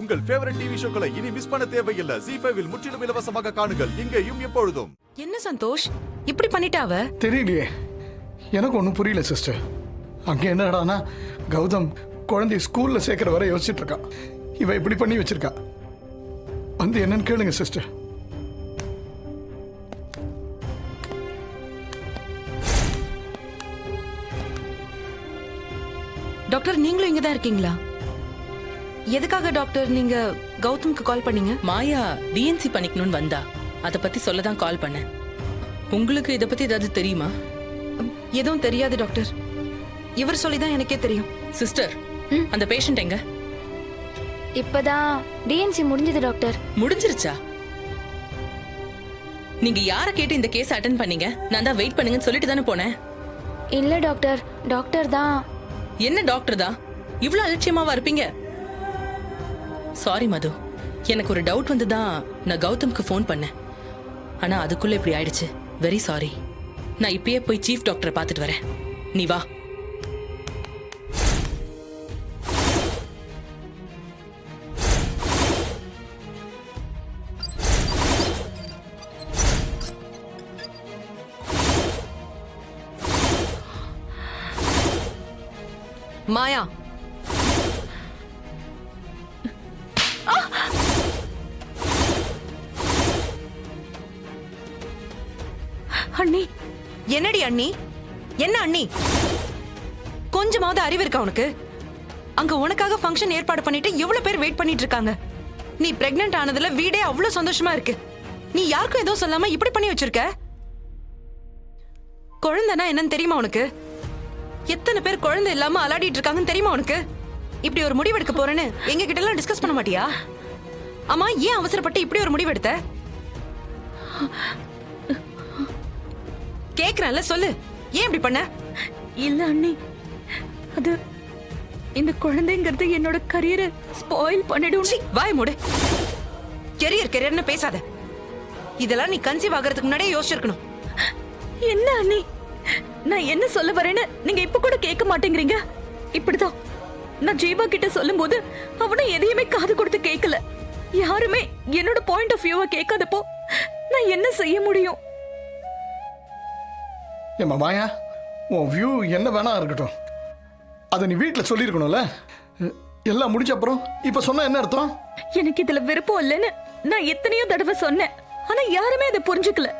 உங்கள் favourite TV ஷோக்களை இனி miss பண்ண தேவையில்லை. ZEE5 இல் முற்றிலும் இலவசமாக காணுங்கள். இங்கேயும் எப்பொழுதும். என்ன சந்தோஷ் இப்படி பண்ணிட்டாவ? தெரியலையே, எனக்கு ஒன்றும் புரியல சிஸ்டர். அங்கே என்னடானா கௌதம் குழந்தைய ஸ்கூல்ல சேர்க்கிற வரை யோசிச்சுட்டு இருக்கான். இவ இப்படி பண்ணி வச்சிருக்கா. வந்து என்னன்னு கேளுங்க சிஸ்டர். டாக்டர் நீங்களும் இங்க தான் இருக்கீங்களா? எதுக்காக டாக்டர் நீங்க கௌதம்க்கு கால் பண்ணீங்க? மாயா டிஎன்சி பண்ணிக்கணும்னு வந்தா, அத பத்தி சொல்லதான் கால் பண்ணேன். உங்களுக்கு இத பத்தி ஏதாவது தெரியுமா? எதுவும் தெரியாது டாக்டர். இவர் சொல்லிதான் எனக்கே தெரியும். சிஸ்டர், அந்த பேஷண்ட் எங்க? இப்பதான் டிஎன்சி முடிஞ்சது டாக்டர். முடிஞ்சிருச்சா? நீங்க யார கேட்டு இந்த கேஸ் அட்டெண்ட் பண்ணீங்க? நான் தான் வெயிட் பண்ணுங்கன்னு சொல்லிட்டு தானே போனேன். இல்ல டாக்டர், டாக்டர் தான். என்ன டாக்டர் தான்? இவ்ளோ அலட்சியமாவா இருப்பீங்க? சாரி மது, எனக்கு ஒரு டவுட் வந்துதான் நான் கௌதம்க்கு ஃபோன் பண்ணேன். ஆனா அதுக்குள்ள இப்படி ஆயிடுச்சு. Very sorry. நான் இப்பயே போய் சீஃப் டாக்டரை பார்த்துட்டு வரேன். நீ வா. மாயா, அண்ணி. என்னடி அண்ணி? என்ன அண்ணி? கொஞ்சமாவது அறிவு இருக்கா உனக்கு? அங்க உனக்காக ஃபங்க்ஷன் ஏற்பாடு பண்ணிட்டு எவ்வளவு பேர் வெயிட் பண்ணிட்டு இருக்காங்க. நீ பிரெக்னன்ட் ஆனதுல வீடே அவ்வளவு சந்தோஷமா இருக்கு. நீ யாருக்கும் எதுவும் சொல்லாம இப்படி பண்ணி வச்சிருக்க. குழந்தைனா என்னன்னு தெரியுமா உனக்கு? எத்தனை பேர் குழந்தை இல்லாம அலாடிட்டு இருக்காங்கன்னு தெரியுமா உனக்கு? இப்படி ஒரு முடிவு எடுக்க போறேன்னு எங்க கிட்ட எல்லாம் டிஸ்கஸ் பண்ண மாட்டியா? ஆமா, ஏன் அவசரப்பட்டு இப்படி ஒரு முடிவு எடுத்த? கேக்குறேன்ல, சொல்லு. ஏன் இப்படி பண்ண? இல்ல அண்ணி, அது இந்த குழந்தைங்கிறது என்னோட கரியரை ஸ்பாயில் பண்ணிடும். வாய் மூடு. கெரியர்னு பேசாத. இதெல்லாம் நீ கன்சீவ் ஆகிறதுக்கு முன்னாடியே யோசிச்சிருக்கணும். என்ன அண்ணி, நான் என்ன சொல்ல வரேன்னு நீங்க இப்ப கூட கேட்க மாட்டேங்கிறீங்க. இப்படிதான் நான் ஜீவா கிட்ட சொல்லும் போது அவனும் எதையுமே காது கொடுத்து கேட்கல. யாருமே என்னோட பாயிண்ட் ஆஃப் வியூவை கேட்காதப்போ நான் என்ன செய்ய முடியும்? ஏம்மா மாயா, உன் வியூ என்ன வேணா இருக்கட்டும், அதை நீ வீட்டில் சொல்லியிருக்கணும்ல. எல்லாம் முடிஞ்ச அப்புறம் இப்ப சொன்ன என்ன அர்த்தம்? எனக்கு இதுல விருப்பம் இல்லைன்னு நான் எத்தனையோ தடவை சொன்னேன். ஆனா யாருமே அதை புரிஞ்சுக்கல.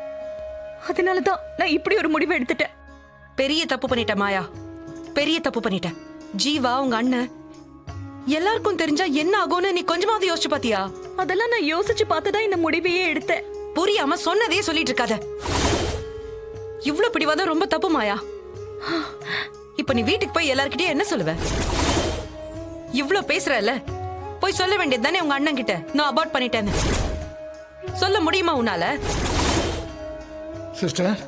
அதனாலதான் நான் இப்படி ஒரு முடிவை எடுத்துட்டேன். பெரிய தப்பு பண்ணிட்ட மாயா, பெரிய தப்பு பண்ணிட்ட. ஜீவா, உங்க அண்ணன் எல்லாருக்கும் தெரிஞ்சா என்ன ஆகும்னு நீ கொஞ்சமாவது யோசிச்சு பாத்தியா? அதெல்லாம் நான் யோசிச்சு பார்த்துதான் இந்த முடிவையே எடுத்தேன். புரியாம சொன்னதே சொல்லிட்டு இருக்காத. இவ்ளோ பிடிவாதம் ரொம்ப தப்பு மாயா. இப்ப நீ வீட்டுக்கு போய் எல்லார்கிட்டயும் என்ன சொல்லுவ? இவ்ளோ பேசுறல, போய் சொல்ல வேண்டியது தானே உங்க அண்ணன் கிட்ட நான் அபார்ட் பண்ணிட்டேன்னு. சொல்ல முடியுமா உன்னால? சிஸ்டர்,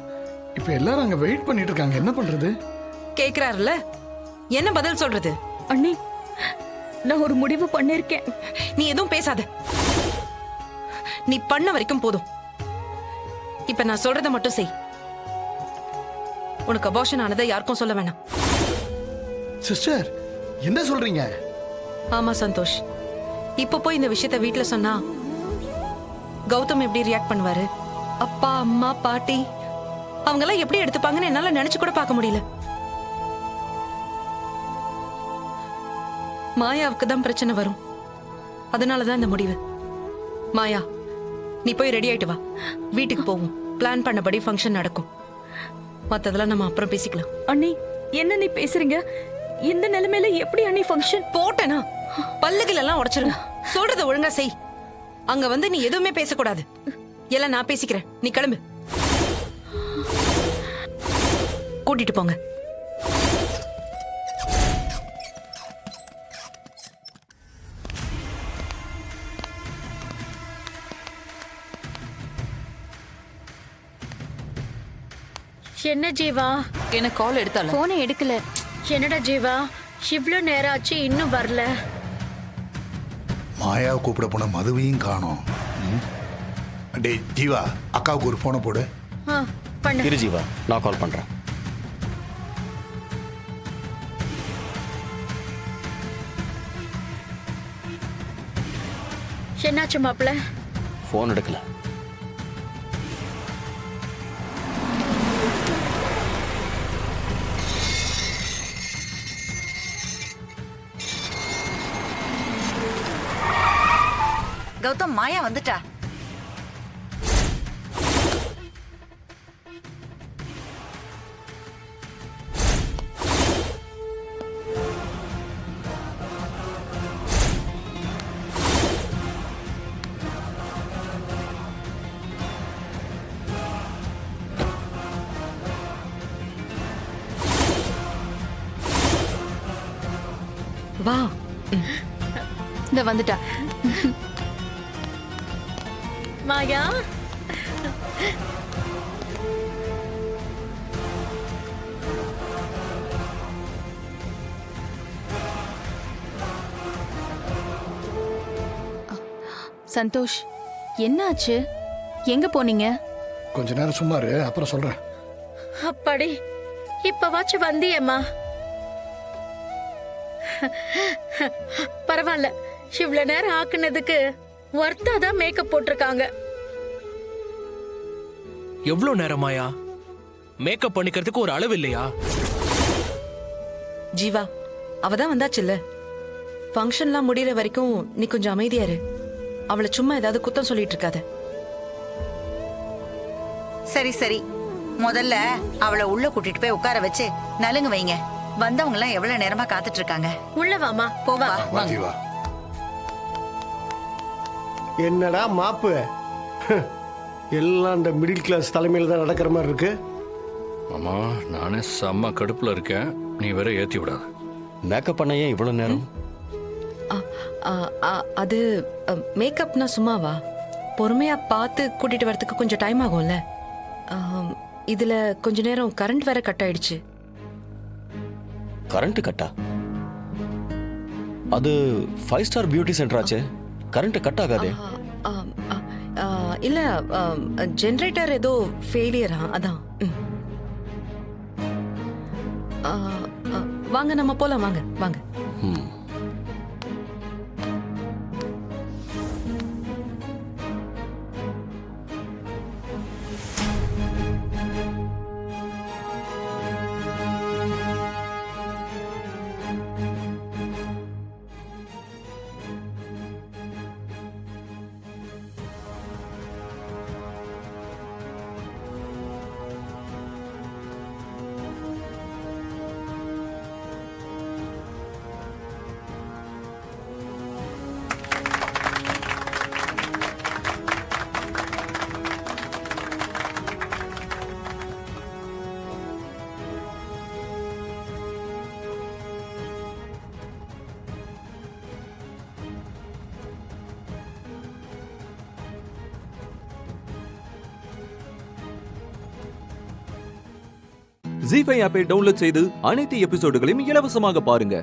இப்ப எல்லாரும் அங்க வெயிட் பண்ணிட்டு இருக்காங்க, என்ன பண்றது? கேக்குறாருல, என்ன பதில் சொல்றது? அண்ணி, நான் ஒரு முடிவு பண்ணிருக்கேன். நீ எதுவும் பேசாத. நீ பண்ண வரைக்கும் போதும். இப்ப நான் சொல்றத மட்டும் செய். உனக்கு அபார்ஷன் ஆனதை யாருக்கும் சொல்ல வேணாம். சிஸ்டர், என்ன சொல்றீங்க? ஆமா சந்தோஷ், இப்ப போய் இந்த விஷயத்த வீட்டுல சொன்னா கௌதம் எப்படி ரியாக்ட் பண்ணுவாரு? அப்பா, அம்மா, பாட்டி அவங்க எல்லாம் எப்படி எடுத்துப்பாங்கன்னு என்னால நினைச்சு கூட பார்க்க முடியல. மாயாவுக்கு தான் பிரச்சனை வரும். அதனாலதான் இந்த முடிவு. மாயா, நீ போய் ரெடி ஆயிட்டு வா. வீட்டுக்கு போவோம். பிளான் பண்ணபடி ஃபங்க்ஷன் நடக்கும். மத்ததெல்லாம் நம்ம அப்புறம் பேசிக்கலாம். அண்ணி, என்ன நீ பேசுறீங்க? இந்த நிலைமையில எப்படி அண்ணி ஃபங்க்ஷன்? போட்டேனா பல்லுகள் எல்லாம் உடைச்சிருங்க. சொல்றத ஒழுங்கா செய். அங்க வந்து நீ எதுவுமே பேசக்கூடாது. எல்லாம் நான் பேசிக்கிறேன். நீ கிளம்பு. கூட்டிட்டு போங்க. என்ன ஜீவா? எனக்கு கால் எடுத்தாலும் போனை எடுக்கல. என்னடா ஜீவா, இவ்ளோ நேரம் ஆச்சு இன்னும் வரல? மாயாவை கூப்பிட போன மதுவையும் காணோம். டே ஜீவா, அக்காவுக்கு ஒரு போனை போடு. பண்ணு. இரு ஜீவா, நான் கால் பண்றேன். என்னாச்சு மாப்பிள்ள? ஃபோன் எடுக்கல. கௌதம், மாயா வந்துட்டா. வா. இந்த வந்துட்டா. மாயா, சந்தோஷ், என்னாச்சு? எங்க போனீங்க? கொஞ்ச நேரம் சும்மா இரு, அப்புறம் சொல்றேன். அப்பாடி, இப்பவாச்சும் வந்தியம்மா. பரவாயில்ல, இவ்வளவு நேரம் ஆக்குனதுக்கு ஒர்த்தாதான் மேக்கப் போட்டிருக்காங்க. எவ்வளவு நேரமாயா? மேக்கப் பண்ணிக்கிறதுக்கு ஒரு அளவு இல்லையா? ஜீவா, அவதான் வந்தாச்சுல்ல. ஃபங்க்ஷன்லாம் முடியற வரைக்கும் நீ கொஞ்சம் அமைதியா இரு. அவளை சும்மா ஏதாவது குத்தம் சொல்லிட்டு இருக்காத. சரி சரி, முதல்ல அவளை உள்ள கூட்டிட்டு போய் உட்கார வச்சு நலுங்கு வைங்க. வந்தவங்க எல்லாம் எவ்வளவு நேரமா காத்துட்டு இருக்காங்க. உள்ள வாமா. போவா. வா ஜீவா. என்னடா மாப்பு, எல்லாம் இந்த மிடில் கிளாஸ் தலைமையில் தான் நடக்கிற மாதிரி இருக்கு. மாமா, நானே செம்ம கடுப்புல இருக்கேன். நீ வேற ஏத்தி விடாத. மேக்கப் பண்ண ஏன் இவ்வளவு நேரம்? அது மேக்கப்னா சும்மாவா? பொறுமையா பார்த்து கூட்டிட்டு வரதுக்கு கொஞ்சம் டைம் ஆகும்ல. இதுல கொஞ்ச நேரம் கரண்ட் வேற கட் ஆயிடுச்சு. கரண்ட் கட்டா? அது 5 ஸ்டார் பியூட்டி சென்டர் ஆச்சே, கரண்ட் கட் ஆகாதே. இல்ல, ஜெனரேட்டர் ஏதோ ஃபெயிலியரா, அதான். வாங்க, நம்ம போலாம். வாங்க வாங்க. ஜீ5 ஆப்பை டவுன்லோட் செய்து அனைத்து எபிசோடுகளையும் இலவசமாக பாருங்க.